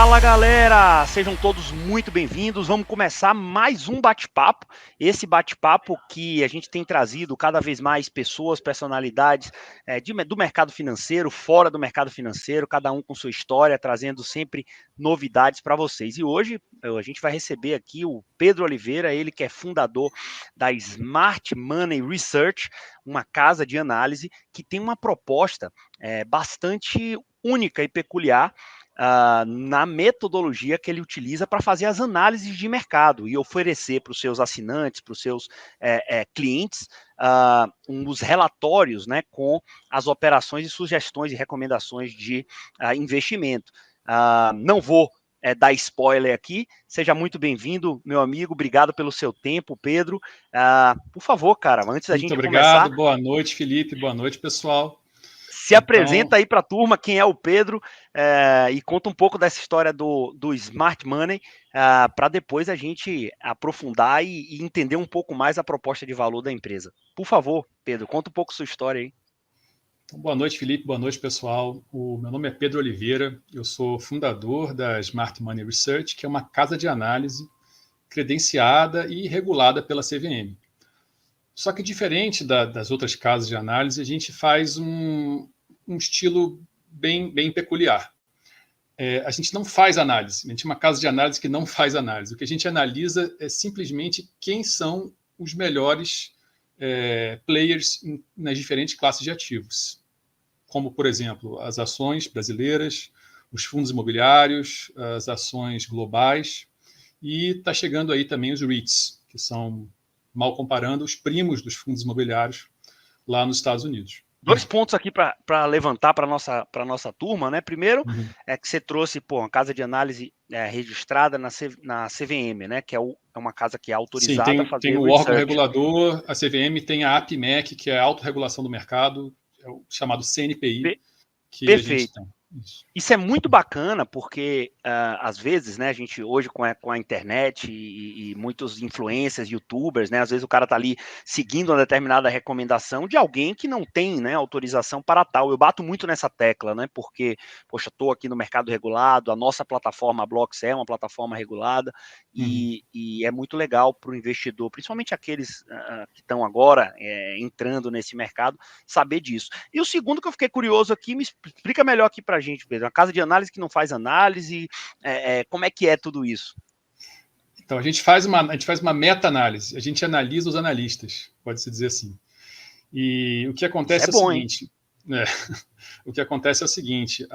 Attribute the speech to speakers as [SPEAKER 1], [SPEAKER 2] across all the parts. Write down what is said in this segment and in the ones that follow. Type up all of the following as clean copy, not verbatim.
[SPEAKER 1] Fala galera, sejam todos muito bem-vindos. Vamos começar mais um bate-papo. Esse bate-papo que a gente tem trazido cada vez mais pessoas, personalidades do mercado financeiro, fora do mercado financeiro, cada um com sua história, trazendo sempre novidades para vocês. E hoje a gente vai receber aqui o Pedro Oliveira, ele que é fundador da Smart Money Research, uma casa de análise que tem uma proposta bastante única e peculiar na metodologia que ele utiliza para fazer as análises de mercado e oferecer para os seus assinantes, para os seus clientes, uns relatórios, né, com as operações e sugestões e recomendações de investimento. Não vou dar spoiler aqui. Seja muito bem-vindo, meu amigo. Obrigado pelo seu tempo, Pedro. Por favor, cara, antes da gente começar...
[SPEAKER 2] Muito obrigado. Boa noite, Felipe. Boa noite, pessoal.
[SPEAKER 1] Se apresenta aí para a turma quem é o Pedro e conta um pouco dessa história do Smart Money para depois a gente aprofundar e entender um pouco mais a proposta de valor da empresa. Por favor, Pedro, conta um pouco sua história aí.
[SPEAKER 2] Então, boa noite, Felipe. Boa noite, pessoal. Meu nome é Pedro Oliveira. Eu sou fundador da Smart Money Research, que é uma casa de análise credenciada e regulada pela CVM. Só que diferente das outras casas de análise, a gente faz um estilo bem peculiar. A gente não faz análise, a gente é uma casa de análise que não faz análise. O que a gente analisa é simplesmente quem são os melhores players nas diferentes classes de ativos, como, por exemplo, as ações brasileiras, os fundos imobiliários, as ações globais, e está chegando aí também os REITs, que são, mal comparando, os primos dos fundos imobiliários lá nos Estados Unidos.
[SPEAKER 1] Dois pontos aqui para levantar para a nossa turma, né? Primeiro, é que você trouxe uma casa de análise registrada na CVM, né? Que é uma casa que é autorizada a fazer
[SPEAKER 2] tem o órgão regulador, a CVM tem a APMEC, que é a autorregulação do mercado, é o chamado CNPI, que
[SPEAKER 1] perfeito.
[SPEAKER 2] A gente tem.
[SPEAKER 1] Isso é muito bacana porque, às vezes, né, a gente hoje com a internet e muitos influencers, youtubers, né, às vezes o cara tá ali seguindo uma determinada recomendação de alguém que não tem, né, autorização para tal. Eu bato muito nessa tecla, né, porque, poxa, estou aqui no mercado regulado, a nossa plataforma, a Blocks, é uma plataforma regulada e é muito legal para o investidor, principalmente aqueles que estão agora entrando nesse mercado, saber disso. E o segundo que eu fiquei curioso aqui, me explica melhor aqui para a gente, Pedro, uma casa de análise que não faz análise, como é que é tudo isso?
[SPEAKER 2] Então, a gente faz uma meta-análise, a gente analisa os analistas, pode-se dizer assim. E o que acontece o que acontece é o seguinte,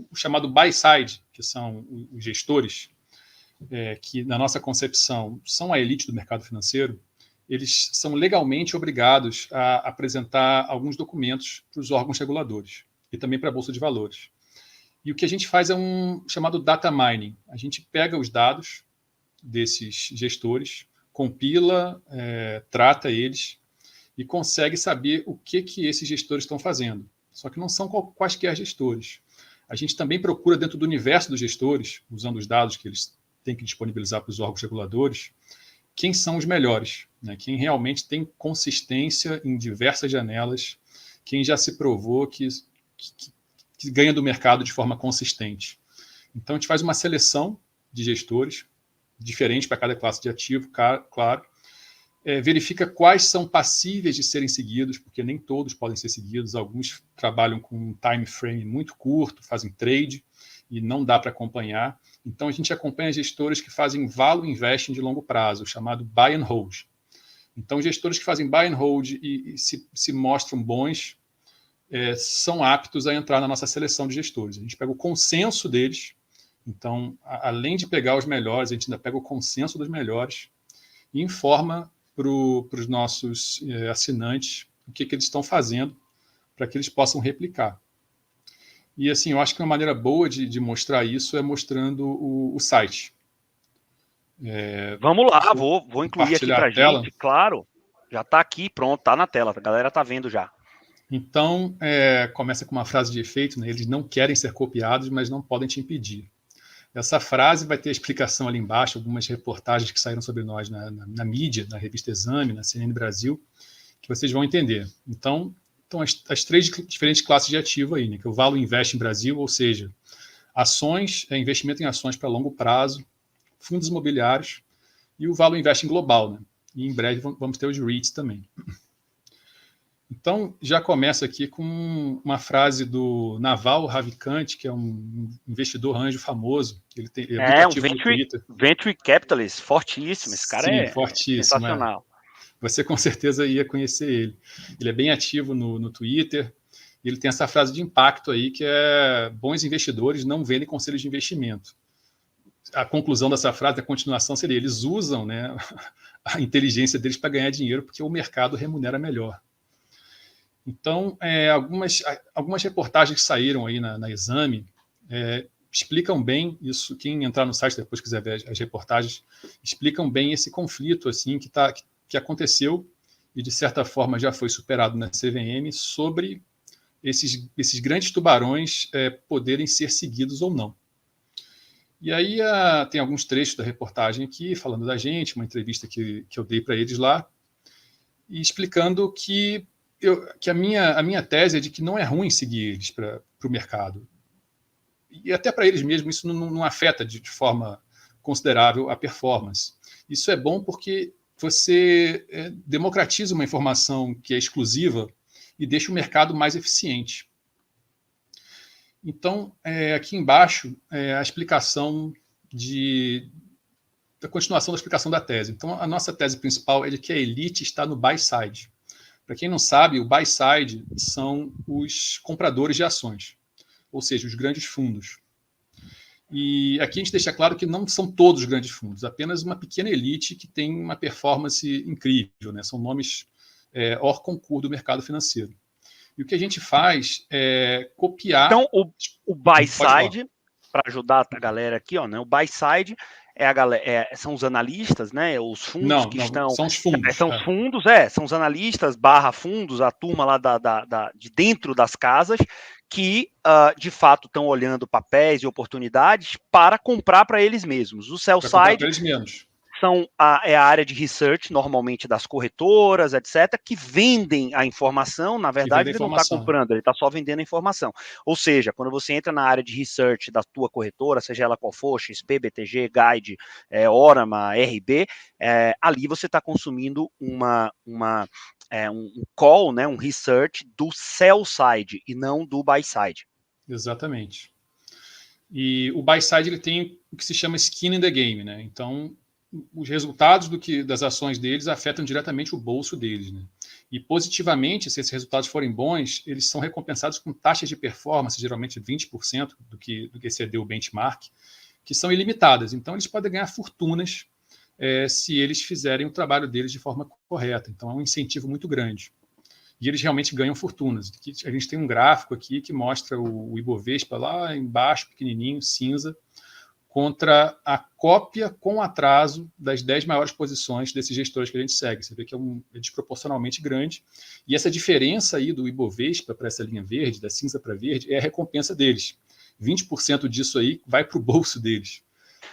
[SPEAKER 2] o chamado buy-side, que são os gestores, que na nossa concepção são a elite do mercado financeiro, eles são legalmente obrigados a apresentar alguns documentos para os órgãos reguladores e também para a Bolsa de Valores. E o que a gente faz é um chamado data mining. A gente pega os dados desses gestores, compila, trata eles e consegue saber o que esses gestores estão fazendo. Só que não são quaisquer gestores. A gente também procura, dentro do universo dos gestores, usando os dados que eles têm que disponibilizar para os órgãos reguladores, quem são os melhores, né? Quem realmente tem consistência em diversas janelas, quem já se provou que ganha do mercado de forma consistente. Então, a gente faz uma seleção de gestores, diferente para cada classe de ativo, claro, verifica quais são passíveis de serem seguidos, porque nem todos podem ser seguidos, alguns trabalham com um time frame muito curto, fazem trade, e não dá para acompanhar. Então, a gente acompanha gestores que fazem value investing de longo prazo, chamado buy and hold. Então, gestores que fazem buy and hold e se mostram bons, são aptos a entrar na nossa seleção de gestores. A gente pega o consenso deles, então, além de pegar os melhores, a gente ainda pega o consenso dos melhores e informa para os nossos assinantes o que eles estão fazendo para que eles possam replicar. E, assim, eu acho que uma maneira boa de mostrar isso é mostrando o site.
[SPEAKER 1] Vamos lá, vou incluir aqui para a gente, claro. Já está aqui, pronto, está na tela, a galera está vendo já.
[SPEAKER 2] Então, começa com uma frase de efeito, né? Eles não querem ser copiados, mas não podem te impedir. Essa frase vai ter explicação ali embaixo, algumas reportagens que saíram sobre nós na mídia, na revista Exame, na CNN Brasil, que vocês vão entender. Então as três diferentes classes de ativo aí, né? Que é o Value Invest em Brasil, ou seja, ações, investimento em ações para longo prazo, fundos imobiliários e o Value Investing Global, né? E em breve vamos ter os REITs também. Então, já começo aqui com uma frase do Naval Ravikant, que é um investidor anjo famoso. Ele é muito ativo no Twitter.
[SPEAKER 1] Venture Capitalist, fortíssimo. Esse cara
[SPEAKER 2] Sim, fortíssimo,
[SPEAKER 1] sensacional.
[SPEAKER 2] Você com certeza ia conhecer ele. Ele é bem ativo no Twitter. Ele tem essa frase de impacto aí, que é: bons investidores não vendem conselhos de investimento. A conclusão dessa frase, a continuação seria: eles usam, né, a inteligência deles para ganhar dinheiro, porque o mercado remunera melhor. Então, algumas reportagens que saíram aí na Exame explicam bem isso. Quem entrar no site depois quiser ver as reportagens, explicam bem esse conflito assim que aconteceu e, de certa forma, já foi superado na CVM sobre esses grandes tubarões poderem ser seguidos ou não. E aí tem alguns trechos da reportagem aqui falando da gente, uma entrevista que eu dei para eles lá, e explicando que a minha tese é de que não é ruim seguir eles para o mercado. E até para eles mesmos isso não afeta de forma considerável a performance. Isso é bom porque você democratiza uma informação que é exclusiva e deixa o mercado mais eficiente. Então, aqui embaixo, a explicação da continuação da explicação da tese. Então, a nossa tese principal é de que a elite está no buy side. Para quem não sabe, o buy side são os compradores de ações, ou seja, os grandes fundos. E aqui a gente deixa claro que não são todos os grandes fundos, apenas uma pequena elite que tem uma performance incrível, né? São nomes hors concurso do mercado financeiro. E o que a gente faz é copiar...
[SPEAKER 1] Então, o buy side, para ajudar a galera aqui, ó, né? O buy side são os analistas, né? Os fundos estão...
[SPEAKER 2] São os fundos.
[SPEAKER 1] São os analistas / fundos, a turma lá de dentro das casas, que, de fato, estão olhando papéis e oportunidades para comprar para eles mesmos. O sell side é a área de research, normalmente das corretoras, etc., que vendem a informação. Na verdade, ele não está comprando, ele está só vendendo a informação. Ou seja, quando você entra na área de research da tua corretora, seja ela qual for, XP, BTG, Guide, Orama, RB, ali você está consumindo um call, né, um research do sell side e não do buy side.
[SPEAKER 2] Exatamente. E o buy side ele tem o que se chama skin in the game, né? Então, os resultados das ações deles afetam diretamente o bolso deles, né? E positivamente, se esses resultados forem bons, eles são recompensados com taxas de performance, geralmente 20% do que excedeu o benchmark, que são ilimitadas. Então, eles podem ganhar fortunas se eles fizerem o trabalho deles de forma correta. Então, é um incentivo muito grande. E eles realmente ganham fortunas. A gente tem um gráfico aqui que mostra o Ibovespa lá embaixo, pequenininho, cinza, contra a cópia com atraso das 10 maiores posições desses gestores que a gente segue. Você vê que é desproporcionalmente grande. E essa diferença aí do Ibovespa para essa linha verde, da cinza para verde, é a recompensa deles. 20% disso aí vai para o bolso deles.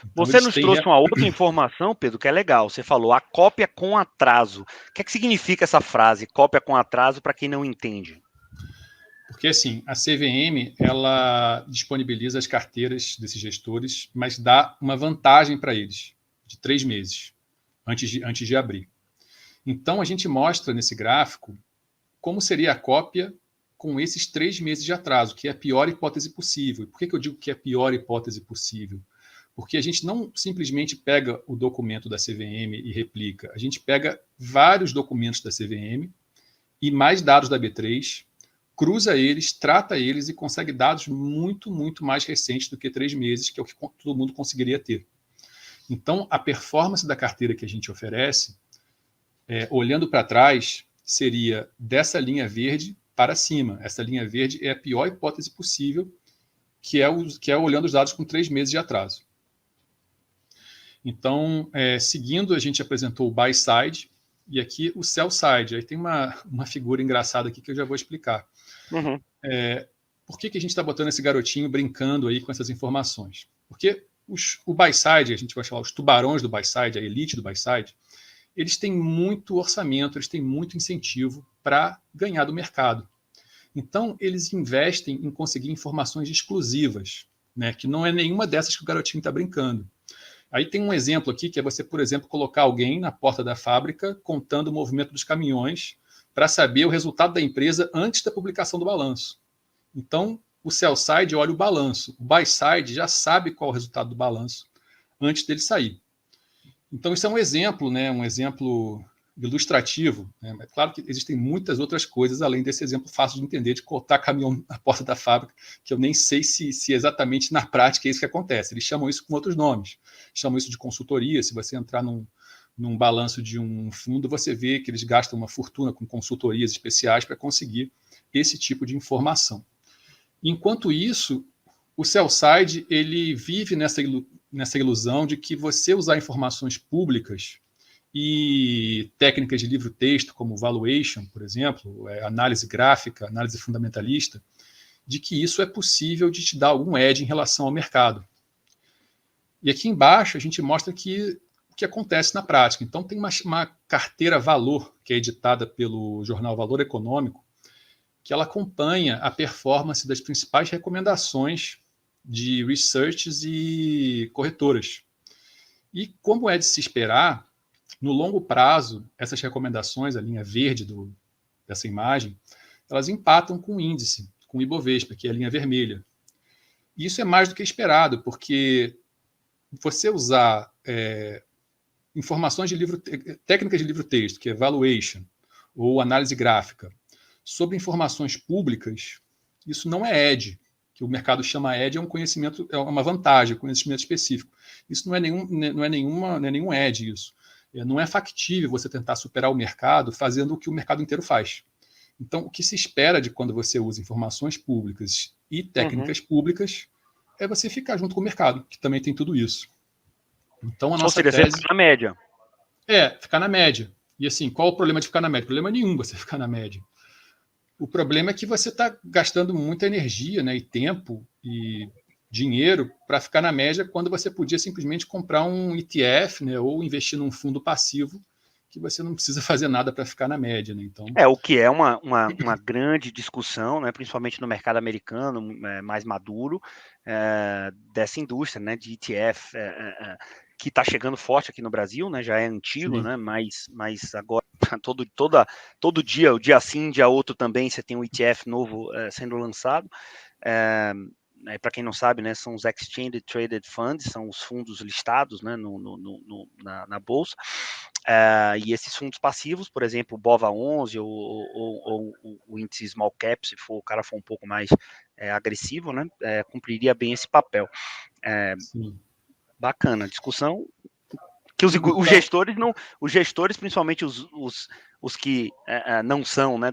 [SPEAKER 1] Então, você nos trouxe uma outra informação, Pedro, que é legal. Você falou a cópia com atraso. O que significa essa frase, cópia com atraso, para quem não entende?
[SPEAKER 2] Porque, assim, a CVM, ela disponibiliza as carteiras desses gestores, mas dá uma vantagem para eles, de 3 meses, antes de abrir. Então, a gente mostra nesse gráfico como seria a cópia com esses 3 meses de atraso, que é a pior hipótese possível. E por que eu digo que é a pior hipótese possível? Porque a gente não simplesmente pega o documento da CVM e replica. A gente pega vários documentos da CVM e mais dados da B3, cruza eles, trata eles e consegue dados muito, muito mais recentes do que 3 meses, que é o que todo mundo conseguiria ter. Então, a performance da carteira que a gente oferece, olhando para trás, seria dessa linha verde para cima. Essa linha verde é a pior hipótese possível, que é olhando os dados com 3 meses de atraso. Então, seguindo, a gente apresentou o buy side e aqui o sell side. Aí tem uma figura engraçada aqui que eu já vou explicar.
[SPEAKER 1] Uhum.
[SPEAKER 2] Por que a gente está botando esse garotinho brincando aí com essas informações? Porque o buy side, a gente vai falar os tubarões do buy side, a elite do buy side, eles têm muito orçamento, eles têm muito incentivo para ganhar do mercado. Então, eles investem em conseguir informações exclusivas. né, que não é nenhuma dessas que o garotinho está brincando. Aí tem um exemplo aqui, que é você, por exemplo, colocar alguém na porta da fábrica contando o movimento dos caminhões para saber o resultado da empresa antes da publicação do balanço. Então, o sell side olha o balanço, o buy side já sabe qual é o resultado do balanço antes dele sair. Então, isso é um exemplo, né, um exemplo ilustrativo. Né? É claro que existem muitas outras coisas além desse exemplo fácil de entender, de cotar caminhão na porta da fábrica, que eu nem sei se exatamente na prática é isso que acontece. Eles chamam isso com outros nomes. Chamam isso de consultoria. Se você entrar num balanço de um fundo, você vê que eles gastam uma fortuna com consultorias especiais para conseguir esse tipo de informação. Enquanto isso, o sell side ele vive nessa ilusão de que você usar informações públicas e técnicas de livro-texto, como valuation, por exemplo, análise gráfica, análise fundamentalista, de que isso é possível de te dar algum edge em relação ao mercado. E aqui embaixo a gente mostra que o que acontece na prática. Então tem uma carteira valor, que é editada pelo jornal Valor Econômico, que ela acompanha a performance das principais recomendações de researches e corretoras. E como é de se esperar, no longo prazo, essas recomendações, a linha verde dessa imagem, elas empatam com o índice, com o Ibovespa, que é a linha vermelha. E isso é mais do que esperado, porque você usar informações de técnicas de livro-texto, que é valuation, ou análise gráfica, sobre informações públicas, isso não é edge, que o mercado chama edge, é um conhecimento, é uma vantagem, um conhecimento específico. Isso não é nenhum edge, isso. Não é factível você tentar superar o mercado fazendo o que o mercado inteiro faz. Então, o que se espera de quando você usa informações públicas e técnicas públicas é você ficar junto com o mercado, que também tem tudo isso. Então, a nossa tese...
[SPEAKER 1] ficar na média.
[SPEAKER 2] Ficar na média. E assim, qual o problema de ficar na média? Problema nenhum você ficar na média. O problema é que você está gastando muita energia, né, e tempo e dinheiro para ficar na média quando você podia simplesmente comprar um ETF, né, ou investir num fundo passivo que você não precisa fazer nada para ficar na média. Né? Então...
[SPEAKER 1] o que é uma grande discussão, né, principalmente no mercado americano, mais maduro, dessa indústria, né, de ETF, que está chegando forte aqui no Brasil, né, já é antigo, né, mas agora todo dia, o dia sim, dia outro também, você tem um ETF novo sendo lançado. Para quem não sabe, né, são os Exchange Traded Funds, são os fundos listados, né, na bolsa, e esses fundos passivos, por exemplo, o BOVA11 ou o índice Small Cap, se o cara for um pouco mais agressivo, né, cumpriria bem esse papel. Bacana, discussão que os gestores, principalmente os que não são, né,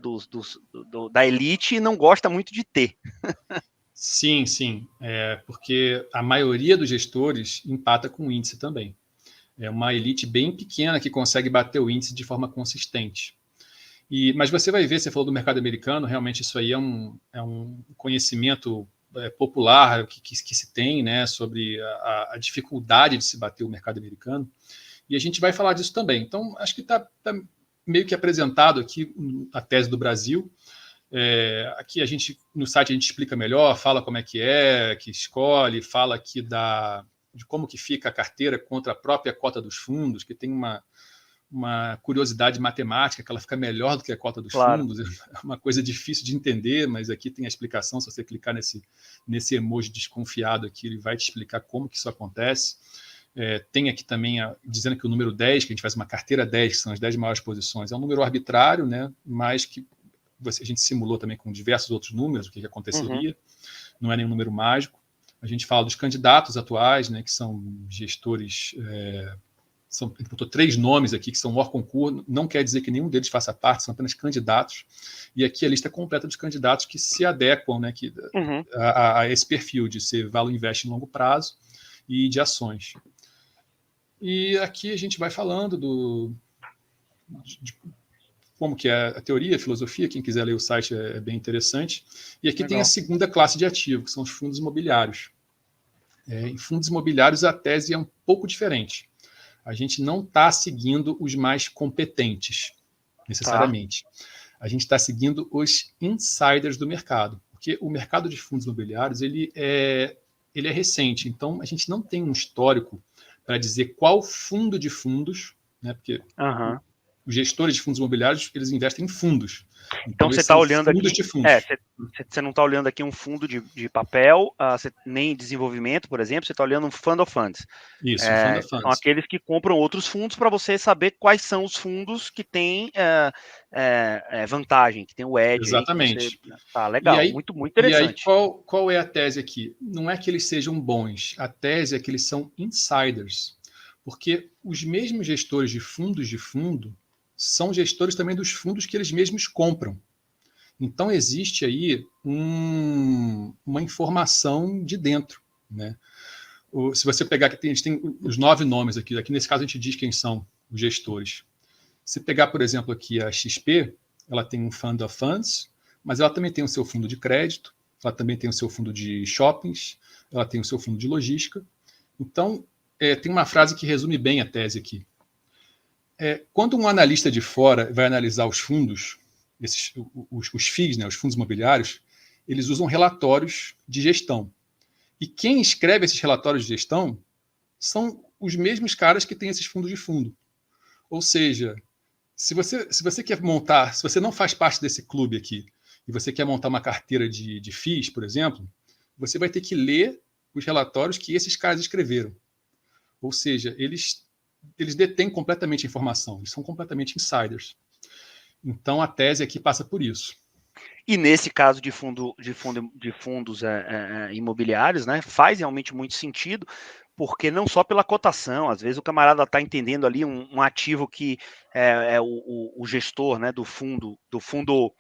[SPEAKER 1] da elite, não gosta muito de ter.
[SPEAKER 2] Sim, porque a maioria dos gestores empata com o índice também. É uma elite bem pequena que consegue bater o índice de forma consistente. Mas você vai ver, você falou do mercado americano, realmente isso aí é um conhecimento popular que se tem, né, sobre a dificuldade de se bater o mercado americano. E a gente vai falar disso também. Então, acho que está meio que apresentado aqui a tese do Brasil. Aqui no site a gente explica melhor, fala como é que escolhe, fala aqui de como que fica a carteira contra a própria cota dos fundos, que tem uma curiosidade matemática, que ela fica melhor do que a cota dos fundos. É uma coisa difícil de entender, mas aqui tem a explicação. Se você clicar nesse emoji desconfiado aqui, ele vai te explicar como que isso acontece. Tem aqui também dizendo que o número 10, que a gente faz uma carteira 10, que são as 10 maiores posições, é um número arbitrário, né, mas que a gente simulou também com diversos outros números o que aconteceria. Não é nenhum número mágico. A gente fala dos candidatos atuais, né, que são gestores... ele botou 3 nomes aqui que são hors concours, não quer dizer que nenhum deles faça parte, são apenas candidatos. E aqui a lista completa dos candidatos que se adequam, né, a esse perfil de ser value invest em longo prazo e de ações. E aqui a gente vai falando de como que é a teoria, a filosofia. Quem quiser ler o site é bem interessante. E aqui tem a segunda classe de ativo, que são os fundos imobiliários. Em fundos imobiliários, a tese é um pouco diferente. A gente não está seguindo os mais competentes, necessariamente. A gente está seguindo os insiders do mercado. Porque o mercado de fundos imobiliários ele é ele é recente, então a gente não tem um histórico para dizer qual fundo de fundos, né, porque os gestores de fundos imobiliários, eles investem em fundos.
[SPEAKER 1] Então você está olhando aqui, você não está olhando aqui um fundo de papel, nem desenvolvimento, por exemplo, você está olhando um fund of funds.
[SPEAKER 2] Isso, um fund of funds.
[SPEAKER 1] São aqueles que compram outros fundos para você saber quais são os fundos que têm vantagem, que tem o edge.
[SPEAKER 2] Exatamente.
[SPEAKER 1] Tá legal,
[SPEAKER 2] aí,
[SPEAKER 1] muito interessante.
[SPEAKER 2] E aí qual é a tese aqui? Não é que eles sejam bons, a tese é que eles são insiders, porque os mesmos gestores de fundos de fundo são gestores também dos fundos que eles mesmos compram. Então, existe aí uma informação de dentro, né? Se você pegar, a gente tem os 9 nomes aqui nesse caso a gente diz quem são os gestores. Se pegar, por exemplo, aqui a XP, ela tem um fund of funds, mas ela também tem o seu fundo de crédito, ela também tem o seu fundo de shoppings, ela tem o seu fundo de logística. Então, tem uma frase que resume bem a tese aqui. Quando um analista de fora vai analisar os fundos, os FIIs, né, os fundos imobiliários, eles usam relatórios de gestão. E quem escreve esses relatórios de gestão são os mesmos caras que têm esses fundos de fundo. Ou seja, se você quer montar, se você não faz parte desse clube aqui, e você quer montar uma carteira de FIIs, por exemplo, você vai ter que ler os relatórios que esses caras escreveram. Ou seja, eles detêm completamente a informação, eles são completamente insiders. Então, a tese aqui passa por isso.
[SPEAKER 1] E nesse caso de fundos imobiliários, né, faz realmente muito sentido, porque não só pela cotação, às vezes o camarada está entendendo ali um ativo que o gestor, né, do fundo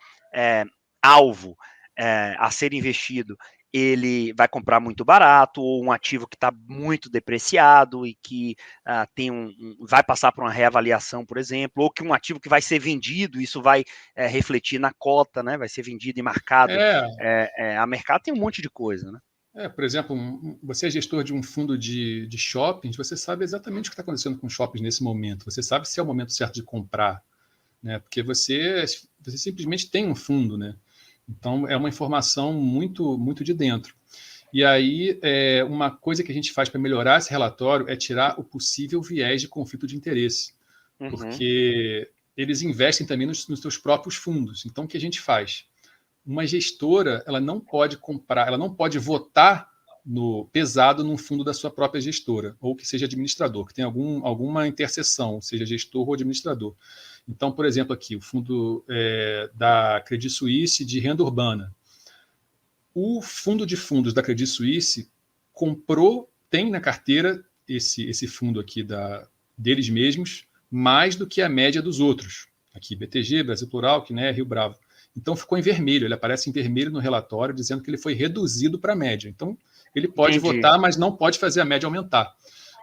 [SPEAKER 1] alvo a ser investido, ele vai comprar muito barato, ou um ativo que está muito depreciado e que vai passar por uma reavaliação, por exemplo, ou que um ativo que vai ser vendido, isso vai refletir na cota, né? Vai ser vendido e marcado. A mercado tem um monte de coisa, né?
[SPEAKER 2] Por exemplo, você é gestor de um fundo de shoppings, você sabe exatamente o que está acontecendo com shoppings nesse momento. Você sabe se é o momento certo de comprar, né? Porque você simplesmente tem um fundo, né? Então, é uma informação muito, muito de dentro. E aí, uma coisa que a gente faz para melhorar esse relatório é tirar o possível viés de conflito de interesse. Porque eles investem também nos seus próprios fundos. Então, o que a gente faz? Uma gestora, ela não pode comprar, ela não pode votar pesado num fundo da sua própria gestora, ou que seja administrador, que tem alguma interseção, seja gestor ou administrador. Então, por exemplo, aqui, o fundo da Credit Suisse de renda urbana. O fundo de fundos da Credit Suisse tem na carteira esse fundo aqui deles mesmos, mais do que a média dos outros. Aqui, BTG, Brasil Plural, Quiné, Rio Bravo. Então, ficou em vermelho, ele aparece em vermelho no relatório, dizendo que ele foi reduzido para a média. Então, ele pode votar, mas não pode fazer a média aumentar.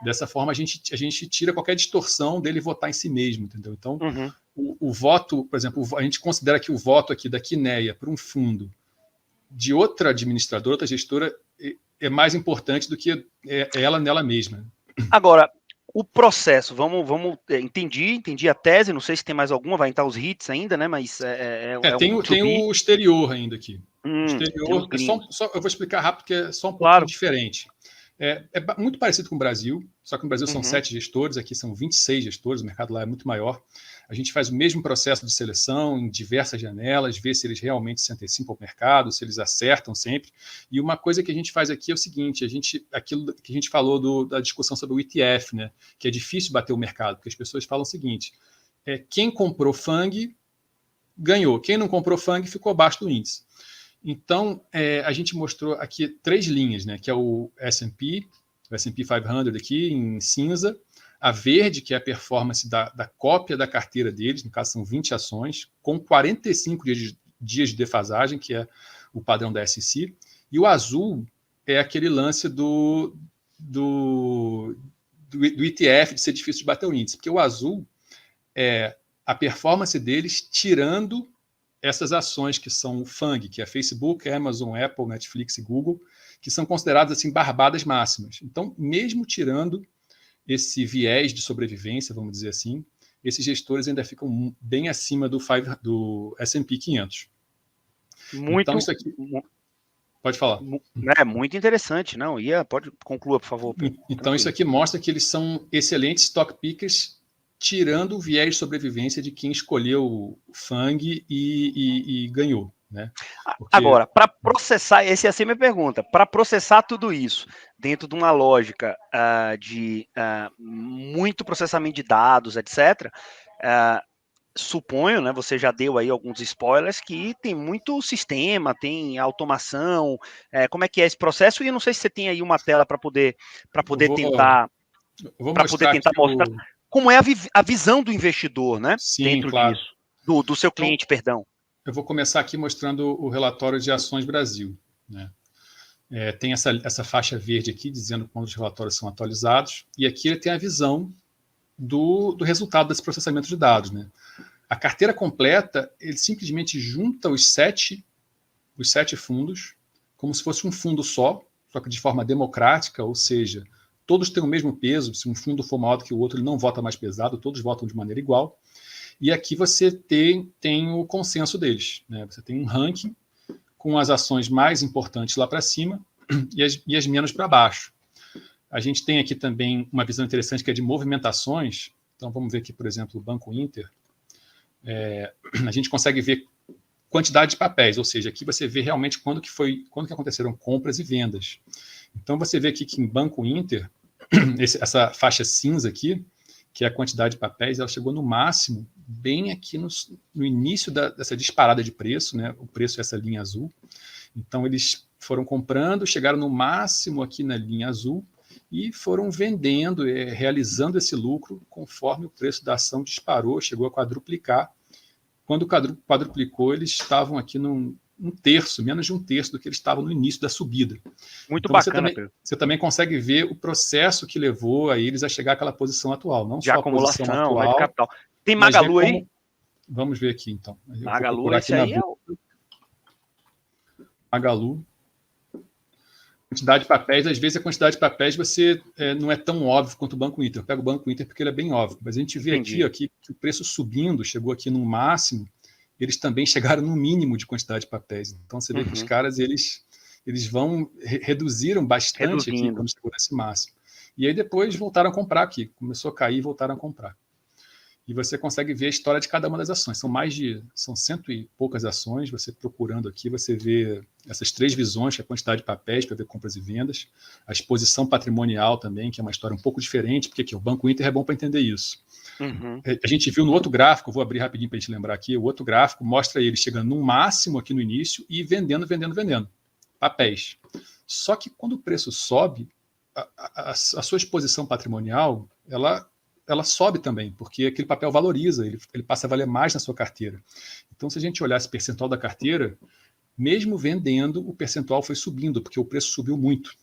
[SPEAKER 2] Dessa forma, a gente tira qualquer distorção dele votar em si mesmo, entendeu? Então, o voto, por exemplo, a gente considera que o voto aqui da Quinéia para um fundo de outra administradora, outra gestora, é mais importante do que ela nela mesma.
[SPEAKER 1] Agora, o processo, entendi a tese, não sei se tem mais alguma, vai entrar os hits ainda, né? Mas
[SPEAKER 2] tem o exterior ainda aqui. O exterior, eu vou explicar rápido, porque é só um pouquinho diferente. É muito parecido com o Brasil, só que no Brasil são 7 gestores, aqui são 26 gestores, o mercado lá é muito maior. A gente faz o mesmo processo de seleção em diversas janelas, vê se eles realmente se antecipam ao mercado, se eles acertam sempre. E uma coisa que a gente faz aqui é o seguinte, aquilo que a gente falou da discussão sobre o ETF, né, que é difícil bater o mercado, porque as pessoas falam o seguinte, quem comprou FANG ganhou, quem não comprou FANG ficou abaixo do índice. Então, a gente mostrou aqui 3 linhas, né, que é o S&P 500 aqui em cinza, a verde, que é a performance da cópia da carteira deles, no caso são 20 ações, com 45 dias de defasagem, que é o padrão da SEC, e o azul é aquele lance do ETF de ser difícil de bater o índice, porque o azul é a performance deles tirando essas ações que são o FANG, que é Facebook, Amazon, Apple, Netflix e Google, que são consideradas assim barbadas máximas. Então, mesmo tirando esse viés de sobrevivência, vamos dizer assim, esses gestores ainda ficam bem acima do S&P 500.
[SPEAKER 1] Muito,
[SPEAKER 2] então, isso aqui... Pode falar.
[SPEAKER 1] É muito interessante, não? Pode concluir, por favor.
[SPEAKER 2] Então, isso aqui mostra que eles são excelentes stock pickers, tirando o viés de sobrevivência de quem escolheu o FANG e ganhou. Né?
[SPEAKER 1] Porque... Agora, para processar, essa ia ser minha pergunta, para processar tudo isso dentro de uma lógica de muito processamento de dados, etc., suponho, né, você já deu aí alguns spoilers, que tem muito sistema, tem automação, como é que é esse processo, e eu não sei se você tem aí uma tela para poder tentar mostrar como é a visão do investidor, né,
[SPEAKER 2] sim,
[SPEAKER 1] dentro
[SPEAKER 2] claro.
[SPEAKER 1] disso, do seu cliente, então, perdão.
[SPEAKER 2] Eu vou começar aqui mostrando o relatório de ações Brasil, né? Tem essa faixa verde aqui, dizendo quando os relatórios são atualizados, e aqui ele tem a visão do resultado desse processamento de dados, né? A carteira completa, ele simplesmente junta os sete fundos, como se fosse um fundo só que de forma democrática, ou seja, todos têm o mesmo peso. Se um fundo for maior do que o outro, ele não vota mais pesado, todos votam de maneira igual. E aqui você tem o consenso deles, né? Você tem um ranking com as ações mais importantes lá para cima e as menos para baixo. A gente tem aqui também uma visão interessante que é de movimentações. Então, vamos ver aqui, por exemplo, o Banco Inter. A gente consegue ver quantidade de papéis, ou seja, aqui você vê realmente quando que aconteceram compras e vendas. Então, você vê aqui que em Banco Inter, essa faixa cinza aqui, que é a quantidade de papéis, ela chegou no máximo bem aqui no início dessa disparada de preço, né? O preço é essa linha azul. Então, eles foram comprando, chegaram no máximo aqui na linha azul e foram vendendo, realizando esse lucro conforme o preço da ação disparou, chegou a quadruplicar. Quando quadruplicou, eles estavam aqui menos de um terço do que eles estavam no início da subida.
[SPEAKER 1] Muito então, bacana, Pedro.
[SPEAKER 2] Você também consegue ver o processo que levou a eles a chegar àquela posição atual, não
[SPEAKER 1] de
[SPEAKER 2] só
[SPEAKER 1] acumulação,
[SPEAKER 2] a posição atual,
[SPEAKER 1] de capital. Tem Magalu aí?
[SPEAKER 2] Vamos ver aqui, então.
[SPEAKER 1] Magalu, esse aí é o...
[SPEAKER 2] Magalu. Quantidade de papéis, às vezes a quantidade de papéis não é tão óbvio quanto o Banco Inter. Eu pego o Banco Inter porque ele é bem óbvio, mas a gente vê aqui que o preço subindo, chegou aqui no máximo, eles também chegaram no mínimo de quantidade de papéis. Então você vê que os caras, eles reduziram bastante aqui quando chegou nesse máximo. E aí depois voltaram a comprar aqui, começou a cair e voltaram a comprar. E você consegue ver a história de cada uma das ações. São 100 e poucas ações. Você procurando aqui, você vê essas 3 visões, que é a quantidade de papéis para ver compras e vendas, a exposição patrimonial também, que é uma história um pouco diferente, porque aqui, o Banco Inter é bom para entender isso. A gente viu no outro gráfico, vou abrir rapidinho para a gente lembrar aqui, o outro gráfico mostra ele chegando no máximo aqui no início e vendendo papéis. Só que quando o preço sobe, a sua exposição patrimonial, ela sobe também, porque aquele papel valoriza, ele passa a valer mais na sua carteira. Então, se a gente olhar esse percentual da carteira, mesmo vendendo, o percentual foi subindo, porque o preço subiu muito.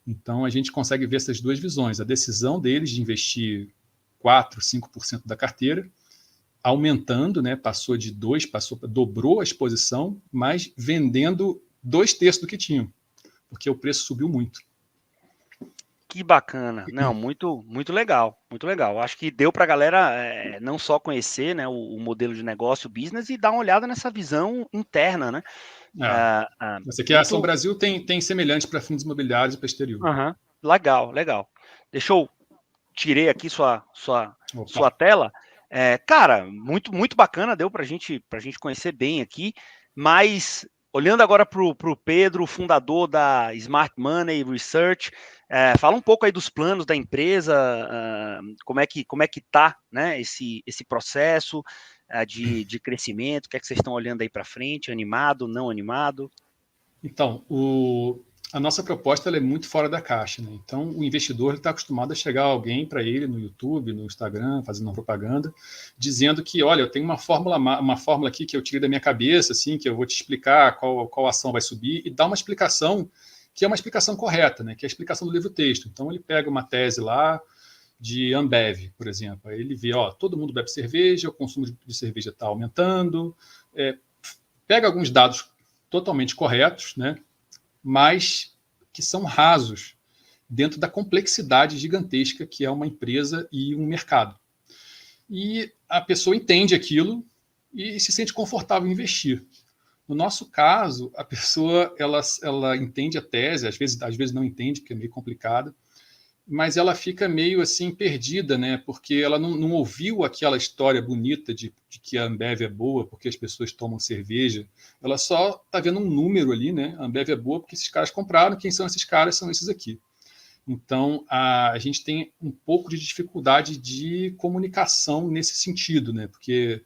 [SPEAKER 2] Então, a gente consegue ver essas duas visões. A decisão deles de investir 4%, 5% da carteira, aumentando, né, dobrou a exposição, mas vendendo 2/3 do que tinham, porque o preço subiu muito.
[SPEAKER 1] Que bacana. Não, muito, muito legal, muito legal. Acho que deu para a galera não só conhecer, né, o modelo de negócio, o business, e dar uma olhada nessa visão interna, né?
[SPEAKER 2] Essa aqui, a Ação Brasil tem semelhante para fundos imobiliários e para exterior.
[SPEAKER 1] Legal, legal. Tirei aqui sua tela. Cara, muito, muito bacana, deu para a gente conhecer bem aqui, mas olhando agora para o Pedro, fundador da Smart Money Research, fala um pouco aí dos planos da empresa, como é que tá, né, esse processo de crescimento, o que é que vocês estão olhando aí para frente, animado, não animado?
[SPEAKER 2] Então, a nossa proposta é muito fora da caixa, né? Então, o investidor está acostumado a chegar alguém para ele no YouTube, no Instagram, fazendo uma propaganda, dizendo que, olha, eu tenho uma fórmula aqui que eu tirei da minha cabeça, assim, que eu vou te explicar qual ação vai subir, e dá uma explicação que é uma explicação correta, né? Que é a explicação do livro-texto. Então, ele pega uma tese lá de Ambev, por exemplo. Aí ele vê, todo mundo bebe cerveja, o consumo de cerveja está aumentando, pega alguns dados totalmente corretos, né? Mas que são rasos dentro da complexidade gigantesca que é uma empresa e um mercado. E a pessoa entende aquilo e se sente confortável em investir. No nosso caso, a pessoa ela entende a tese, às vezes não entende, porque é meio complicado, mas ela fica meio assim perdida, né? Porque ela não ouviu aquela história bonita de que a Ambev é boa porque as pessoas tomam cerveja. Ela só está vendo um número ali, né? A Ambev é boa porque esses caras compraram. Quem são esses caras? São esses aqui. Então, a gente tem um pouco de dificuldade de comunicação nesse sentido, né? Porque,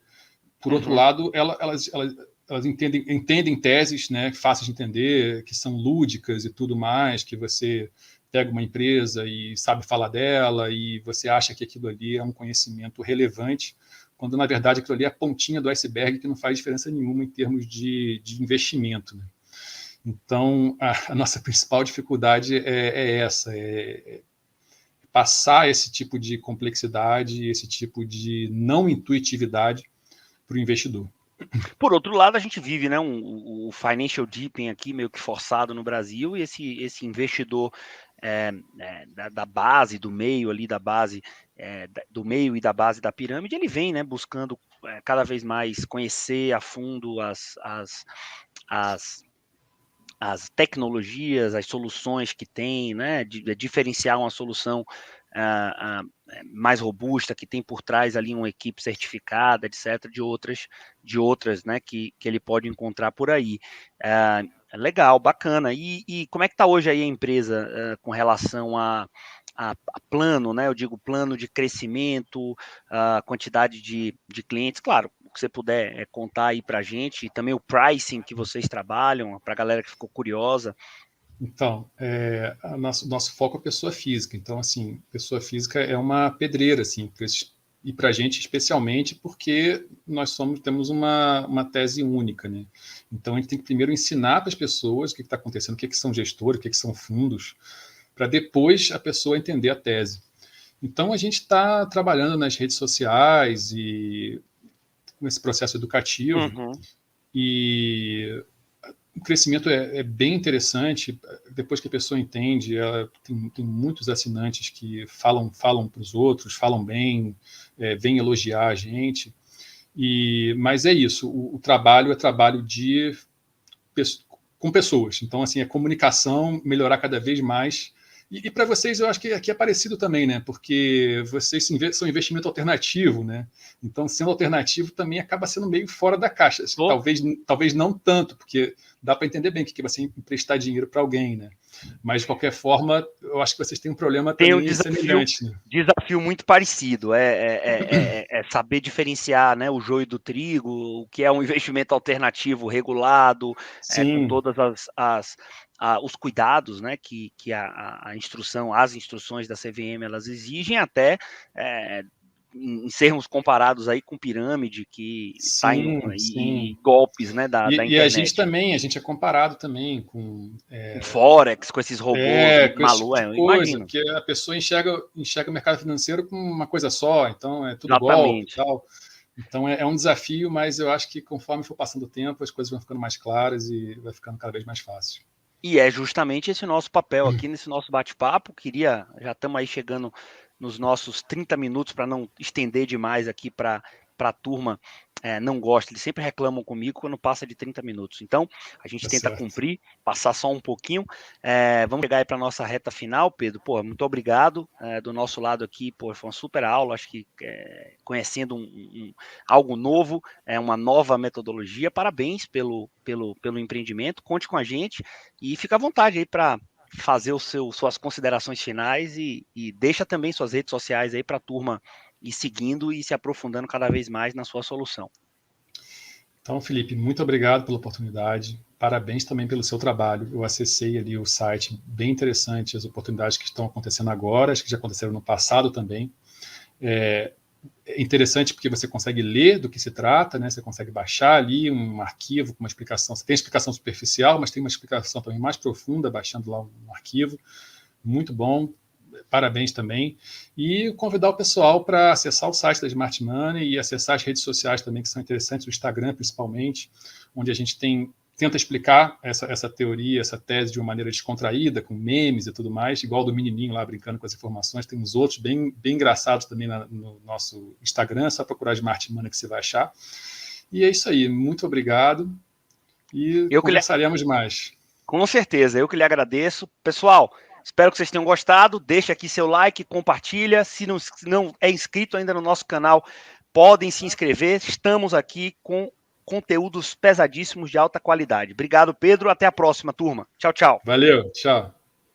[SPEAKER 2] por outro lado, elas entendem teses, né, fáceis de entender, que são lúdicas e tudo mais, que você pega uma empresa e sabe falar dela e você acha que aquilo ali é um conhecimento relevante, quando, na verdade, aquilo ali é a pontinha do iceberg que não faz diferença nenhuma em termos de investimento, né? Então, a nossa principal dificuldade é essa, passar esse tipo de complexidade, esse tipo de não intuitividade para o investidor.
[SPEAKER 1] Por outro lado, a gente vive, né, o financial deepening aqui meio que forçado no Brasil, e esse investidor da base, do meio ali da base, do meio e da base da pirâmide, ele vem, né, buscando cada vez mais conhecer a fundo as tecnologias, as soluções que tem, né, diferenciar uma solução mais robusta, que tem por trás ali uma equipe certificada, etc., de outras, né, que ele pode encontrar por aí. Legal, bacana. E como é que está hoje aí a empresa com relação a plano, né? Eu digo plano de crescimento, a quantidade de clientes, claro, o que você puder contar aí para a gente, e também o pricing que vocês trabalham, para a galera que ficou curiosa.
[SPEAKER 2] Então, nosso foco é pessoa física. Então, assim, pessoa física é uma pedreira, assim, e para a gente especialmente porque temos uma tese única, né? Então, a gente tem que primeiro ensinar para as pessoas o que está acontecendo, o que são gestores, o que são fundos, para depois a pessoa entender a tese. Então, a gente está trabalhando nas redes sociais e com esse processo educativo, e o crescimento é bem interessante. Depois que a pessoa entende, ela tem muitos assinantes que falam para os outros, falam bem, vêm elogiar a gente. Mas é isso, o trabalho é trabalho com pessoas. Então, assim, a comunicação, melhorar cada vez mais. E para vocês, eu acho que aqui é parecido também, né? Porque vocês são investimento alternativo, né? Então, sendo alternativo, também acaba sendo meio fora da caixa. Talvez não tanto, porque dá para entender bem que você emprestar dinheiro para alguém, né? Mas, de qualquer forma, eu acho que vocês têm um problema também semelhante. Né?
[SPEAKER 1] Desafio muito parecido, saber diferenciar, né, o joio do trigo, o que é um investimento alternativo regulado, com todas os cuidados, né, que as instruções da CVM elas exigem, até em sermos comparados aí com pirâmide que está e golpes, né, da internet.
[SPEAKER 2] E a gente é comparado também com
[SPEAKER 1] Forex, com esses robôs malucos,
[SPEAKER 2] imagino. Porque a pessoa enxerga o mercado financeiro como uma coisa só, então é tudo golpe e tal. Então é um desafio, mas eu acho que conforme for passando o tempo, as coisas vão ficando mais claras e vai ficando cada vez mais fácil.
[SPEAKER 1] E é justamente esse nosso papel aqui nesse nosso bate-papo. Já estamos aí chegando nos nossos 30 minutos, para não estender demais aqui para a turma. Não gosta, eles sempre reclamam comigo quando passa de 30 minutos. Então, a gente tenta cumprir, passar só um pouquinho. Vamos chegar aí para a nossa reta final, Pedro. Pô, muito obrigado. Do nosso lado aqui, pô, foi uma super aula, acho que conhecendo algo novo, uma nova metodologia. Parabéns pelo empreendimento, conte com a gente e fica à vontade aí para fazer suas considerações finais e deixa também suas redes sociais aí para a turma ir seguindo e se aprofundando cada vez mais na sua solução.
[SPEAKER 2] Então, Felipe, muito obrigado pela oportunidade. Parabéns também pelo seu trabalho. Eu acessei ali o site, bem interessante as oportunidades que estão acontecendo agora, acho que já aconteceram no passado também. É interessante porque você consegue ler do que se trata, né? Você consegue baixar ali um arquivo com uma explicação. Você tem explicação superficial, mas tem uma explicação também mais profunda, baixando lá um arquivo. Muito bom. Parabéns também. E convidar o pessoal para acessar o site da Smart Money e acessar as redes sociais também, que são interessantes, o Instagram principalmente, onde a gente tenta explicar essa teoria, essa tese de uma maneira descontraída, com memes e tudo mais, igual do menininho lá brincando com as informações. Tem uns outros bem engraçados também no nosso Instagram, é só procurar Smart Money que você vai achar. E é isso aí. Muito obrigado. e conversaremos mais.
[SPEAKER 1] Com certeza, eu que lhe agradeço. Pessoal, espero que vocês tenham gostado. Deixa aqui seu like, compartilha. Se não é inscrito ainda no nosso canal, podem se inscrever. Estamos aqui com conteúdos pesadíssimos de alta qualidade. Obrigado, Pedro. Até a próxima, turma. Tchau, tchau.
[SPEAKER 2] Valeu, tchau.